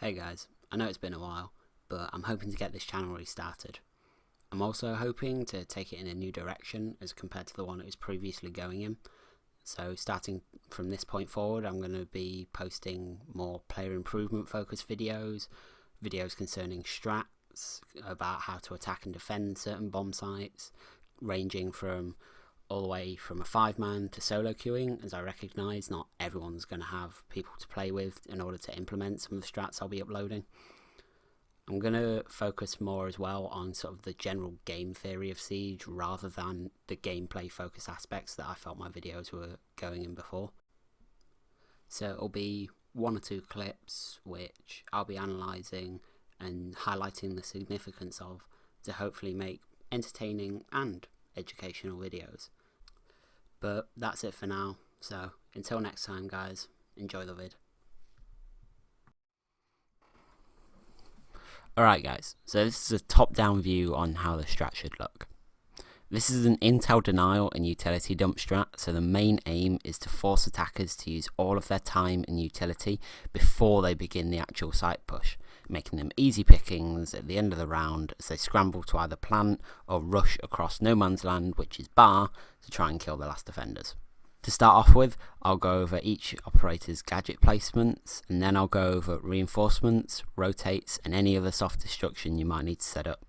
Hey guys, I know it's been a while, but I'm hoping to get this channel restarted. I'm also hoping to take it in a new direction as compared to the one it was previously going in. So starting from this point forward, I'm going to be posting more player improvement focused videos concerning strats, about how to attack and defend certain bomb sites, ranging from all the way from a 5-man to solo queuing, as I recognise not everyone's going to have people to play with in order to implement some of the strats I'll be uploading. I'm going to focus more as well on sort of the general game theory of Siege rather than the gameplay focused aspects that I felt my videos were going in before. So it'll be 1 or 2 clips which I'll be analysing and highlighting the significance of to hopefully make entertaining and educational videos. But that's it for now, so until next time guys, enjoy the vid. Alright guys, so this is a top down view on how the strat should look. This is an intel denial and utility dump strat, so the main aim is to force attackers to use all of their time and utility before they begin the actual site push, making them easy pickings at the end of the round as they scramble to either plant or rush across no man's land, which is bar, to try and kill the last defenders. To start off with, I'll go over each operator's gadget placements, and then I'll go over reinforcements, rotates, and any other soft destruction you might need to set up.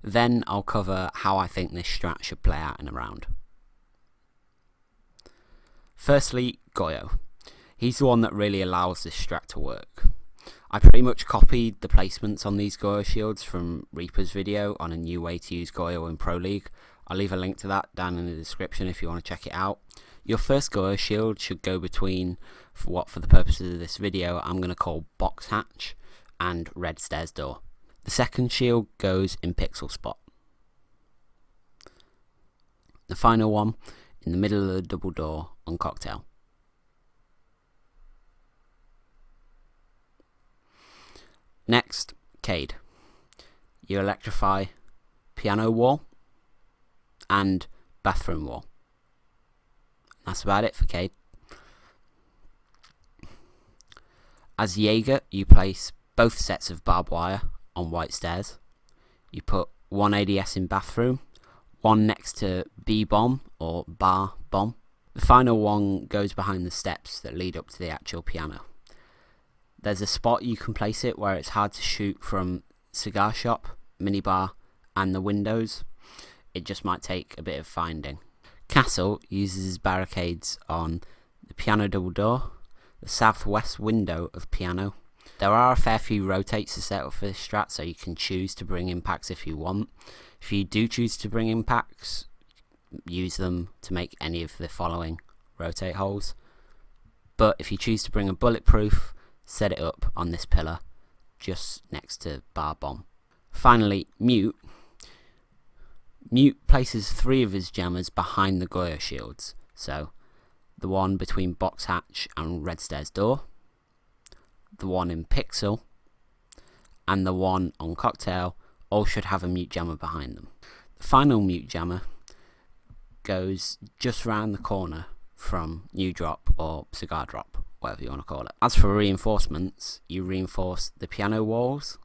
Then I'll cover how I think this strat should play out in a round. Firstly, Goyo. He's the one that really allows this strat to work. I pretty much copied the placements on these Goyo shields from Reaper's video on a new way to use Goyo in Pro League. I'll leave a link to that down in the description if you want to check it out. Your first Goyo shield should go between, for the purposes of this video, I'm going to call box hatch and red stairs door. The second shield goes in pixel spot. The final one in the middle of the double door on cocktail. Next, Cade. You electrify piano wall and bathroom wall. That's about it for Cade. As Jaeger, you place both sets of barbed wire on white stairs. You put 1 ADS in bathroom, 1 next to B bomb or bar bomb. The final one goes behind the steps that lead up to the actual piano. There's a spot you can place it where it's hard to shoot from cigar shop, minibar and the windows. It just might take a bit of finding. Castle uses barricades on the piano double door, the southwest window of piano. There are a fair few rotates to set up for this strat, so you can choose to bring impacts if you want. If you do choose to bring impacts, use them to make any of the following rotate holes. But if you choose to bring a bulletproof, set it up on this pillar just next to bar bomb. Finally, Mute. Mute places 3 of his jammers behind the Goyo shields, so the one between box hatch and red stairs door, the one in pixel, and the one on cocktail all should have a mute jammer behind them. The final mute jammer goes just round the corner from new drop or cigar drop, whatever you want to call it. As for reinforcements, you reinforce the piano walls,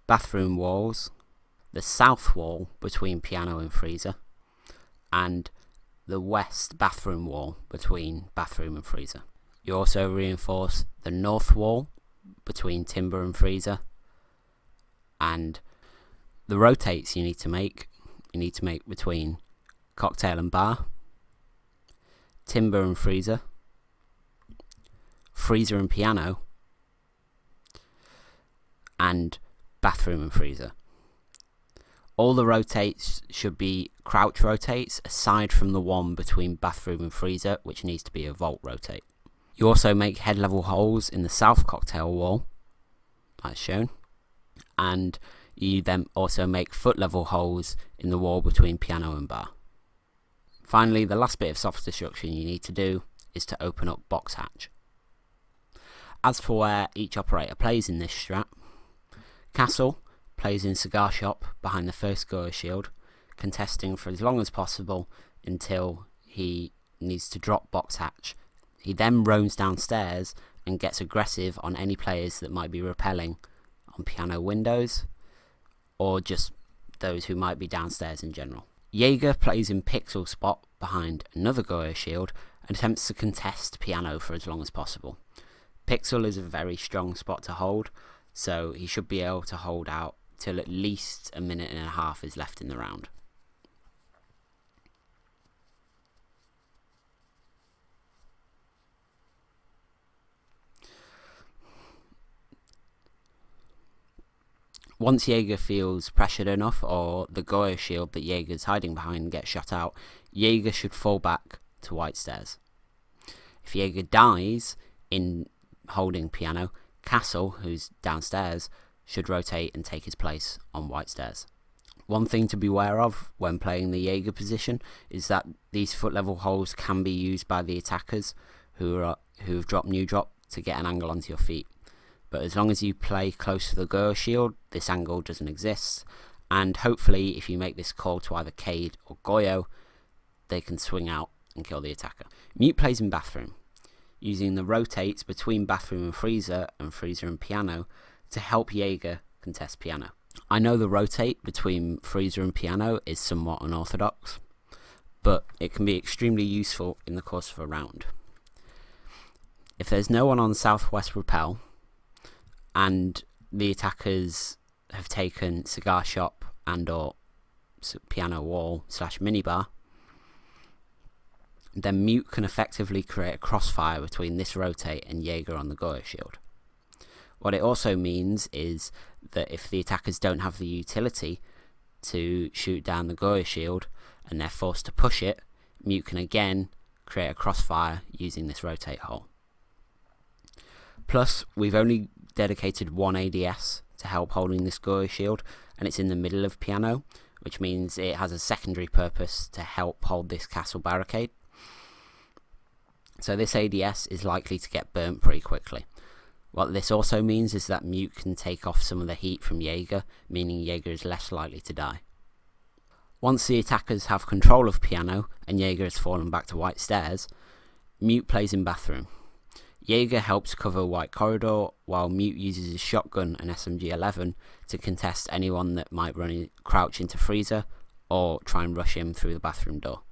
bathroom walls, the south wall between piano and freezer, and the west bathroom wall between bathroom and freezer. You also reinforce the north wall between timber and freezer, and the rotates you need to make between cocktail and bar, timber and freezer, freezer and piano, and bathroom and freezer. All the rotates should be crouch rotates aside from the one between bathroom and freezer, which needs to be a vault rotate. You also make head level holes in the south cocktail wall, as shown, and you then also make foot level holes in the wall between piano and bar. Finally, the last bit of soft destruction you need to do is to open up box hatch. As for where each operator plays in this strat, Castle plays in cigar shop behind the first Goyo shield, contesting for as long as possible until he needs to drop box hatch. He then roams downstairs and gets aggressive on any players that might be repelling on piano windows, or just those who might be downstairs in general. Jaeger plays in Pixel's spot behind another Goyo shield and attempts to contest piano for as long as possible. Pixel is a very strong spot to hold, so he should be able to hold out till at least a minute and a half is left in the round. Once Jaeger feels pressured enough, or the Goyo shield that Jaeger's hiding behind gets shot out, Jaeger should fall back to white stairs. If Jaeger dies in holding piano, Castle, who's downstairs, should rotate and take his place on white stairs. One thing to be aware of when playing the Jaeger position is that these foot level holes can be used by the attackers who have dropped new drop to get an angle onto your feet. But as long as you play close to the Goyo shield, this angle doesn't exist, and hopefully if you make this call to either Cade or Goyo, they can swing out and kill the attacker. Mute plays in bathroom, using the rotates between bathroom and freezer and piano to help Jaeger contest piano. I know the rotate between freezer and piano is somewhat unorthodox, but it can be extremely useful in the course of a round. If there's no one on southwest repel, and the attackers have taken cigar shop and or piano wall / minibar, then Mute can effectively create a crossfire between this rotate and Jaeger on the Goyo shield. What it also means is that if the attackers don't have the utility to shoot down the Goyo shield and they're forced to push it, Mute can again create a crossfire using this rotate hole. Plus, we've only dedicated one ADS to help holding this Goyo shield, and it's in the middle of piano, which means it has a secondary purpose to help hold this castle barricade. So this ADS is likely to get burnt pretty quickly. What this also means is that Mute can take off some of the heat from Jaeger, meaning Jaeger is less likely to die. Once the attackers have control of piano and Jaeger has fallen back to white stairs, Mute plays in bathroom. Jaeger helps cover white corridor, while Mute uses his shotgun and SMG-11 to contest anyone that might crouch into freezer or try and rush him through the bathroom door.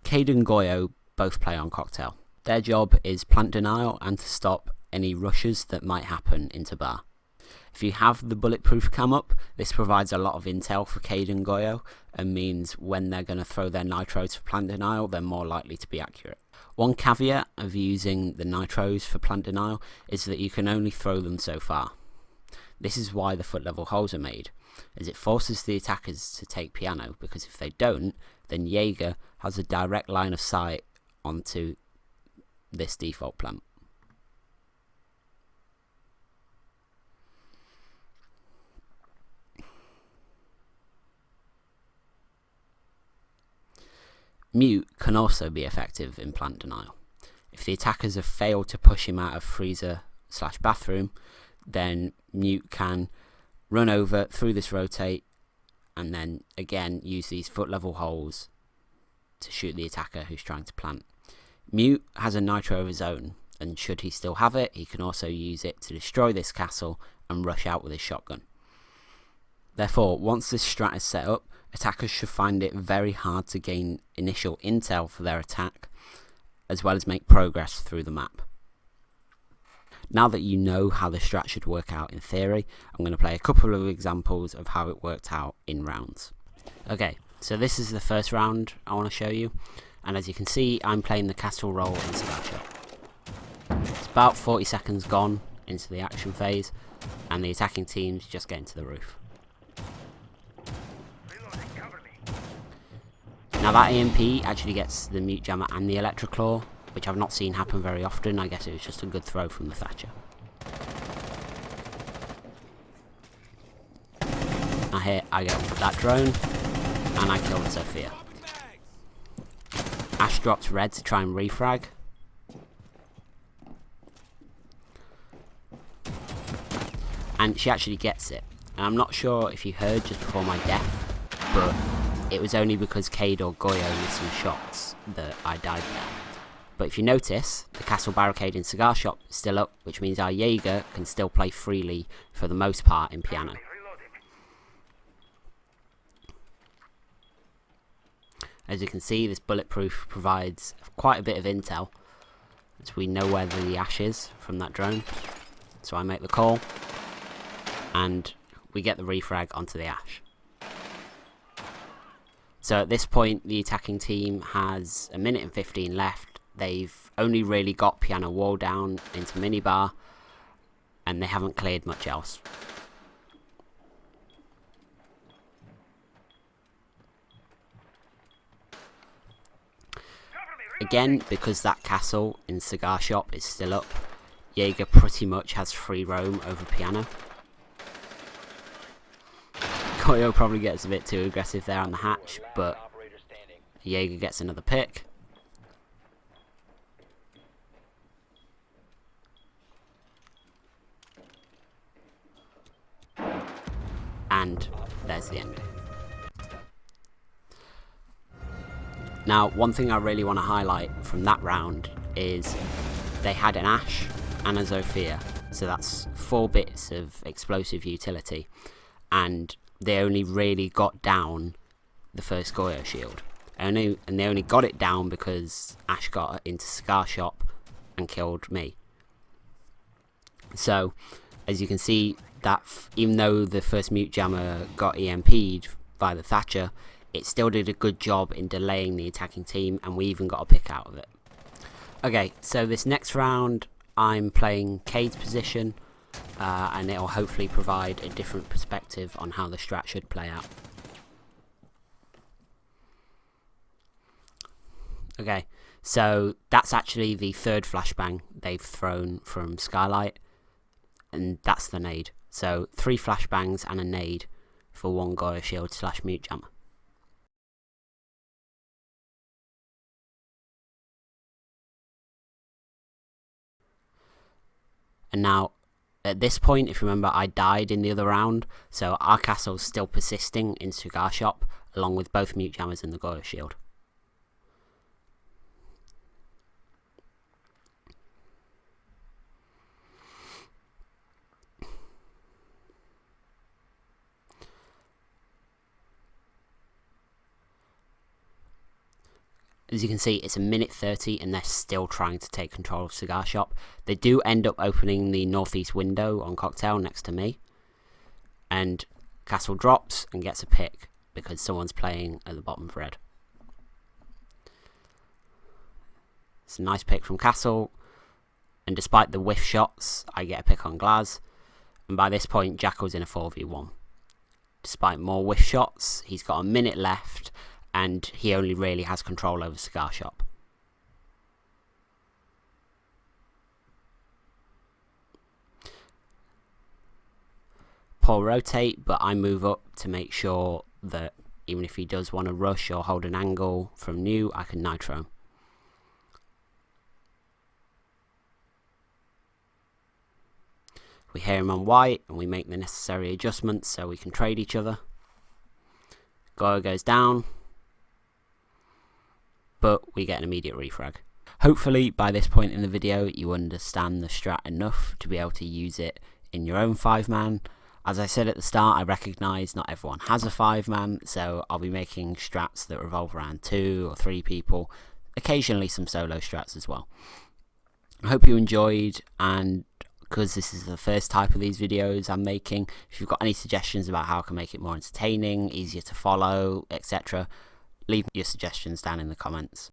Cade and Goyo both play on cocktail. Their job is plant denial and to stop any rushes that might happen into bar. If you have the bulletproof cam up, this provides a lot of intel for Cade and Goyo and means when they're going to throw their nitros for plant denial, they're more likely to be accurate. One caveat of using the nitros for plant denial is that you can only throw them so far. This is why the foot level holes are made, as it forces the attackers to take piano, because if they don't, then Jaeger has a direct line of sight onto this default plant. Mute can also be effective in plant denial. If the attackers have failed to push him out of freezer / bathroom, then Mute can run over through this rotate and then again use these foot level holes to shoot the attacker who's trying to plant. Mute has a nitro of his own, and should he still have it, he can also use it to destroy this castle and rush out with his shotgun. Therefore, once this strat is set up, attackers should find it very hard to gain initial intel for their attack, as well as make progress through the map. Now that you know how the strat should work out in theory, I'm going to play a couple of examples of how it worked out in rounds. Okay, so this is the first round I want to show you, and as you can see, I'm playing the castle roll in cigar shop. It's about 40 seconds gone into the action phase, and the attacking team's just getting to the roof. Now that EMP actually gets the Mute Jammer and the Electroclaw, which I've not seen happen very often. I guess it was just a good throw from the Thatcher. I get that drone, and I kill the Sophia. Ash drops red to try and refrag. And she actually gets it. And I'm not sure if you heard just before my death, but it was only because Cade or Goyo missed some shots that I died there. But if you notice, the castle barricade in Cigar Shop is still up, which means our Jaeger can still play freely for the most part in Piano. As you can see, this bulletproof provides quite a bit of intel, as we know where the ash is from that drone. So I make the call, and we get the refrag onto the ash. So at this point, the attacking team has 1 minute and 15 left. They've only really got Piano wall down into minibar, and they haven't cleared much else. Again, because that castle in Cigar Shop is still up, Jaeger pretty much has free roam over Piano. Koyo probably gets a bit too aggressive there on the hatch, but Jaeger gets another pick. And there's the end. Now, one thing I really want to highlight from that round is they had an Ash and a Zofia, so that's 4 bits of explosive utility, and they only really got down the first Goyo shield. And they only got it down because Ash got into Cigar Shop and killed me. So, as you can see, that even though the first mute jammer got EMP'd by the Thatcher, it still did a good job in delaying the attacking team, and we even got a pick out of it. Okay, so this next round I'm playing Cade's position, and it'll hopefully provide a different perspective on how the strat should play out. Okay, so that's actually the 3rd flashbang they've thrown from Skylight, and that's the nade. So 3 flashbangs and a nade for 1 Goyo shield / mute jammer. And now, at this point, if you remember, I died in the other round, so our castle's still persisting in Cigar Shop, along with both mute jammers and the Goyo shield. As you can see, it's 1 minute 30 and they're still trying to take control of Cigar Shop. They do end up opening the northeast window on Cocktail next to me, and Castle drops and gets a pick because someone's playing at the bottom of red. It's a nice pick from Castle, and despite the whiff shots, I get a pick on Glaz, and by this point Jackal's in a 4v1. Despite more whiff shots, he's got 1 minute left, and he only really has control over Cigar Shop. Poor rotate, but I move up to make sure that even if he does want to rush or hold an angle from new, I can nitro him. We hear him on white, and we make the necessary adjustments so we can trade each other. Goyo goes down, but we get an immediate refrag. Hopefully by this point in the video you understand the strat enough to be able to use it in your own 5-man. As I said at the start, I recognise not everyone has a 5-man, so I'll be making strats that revolve around 2 or 3 people, occasionally some solo strats as well. I hope you enjoyed, and because this is the first type of these videos I'm making, if you've got any suggestions about how I can make it more entertaining, easier to follow, etc., leave your suggestions down in the comments.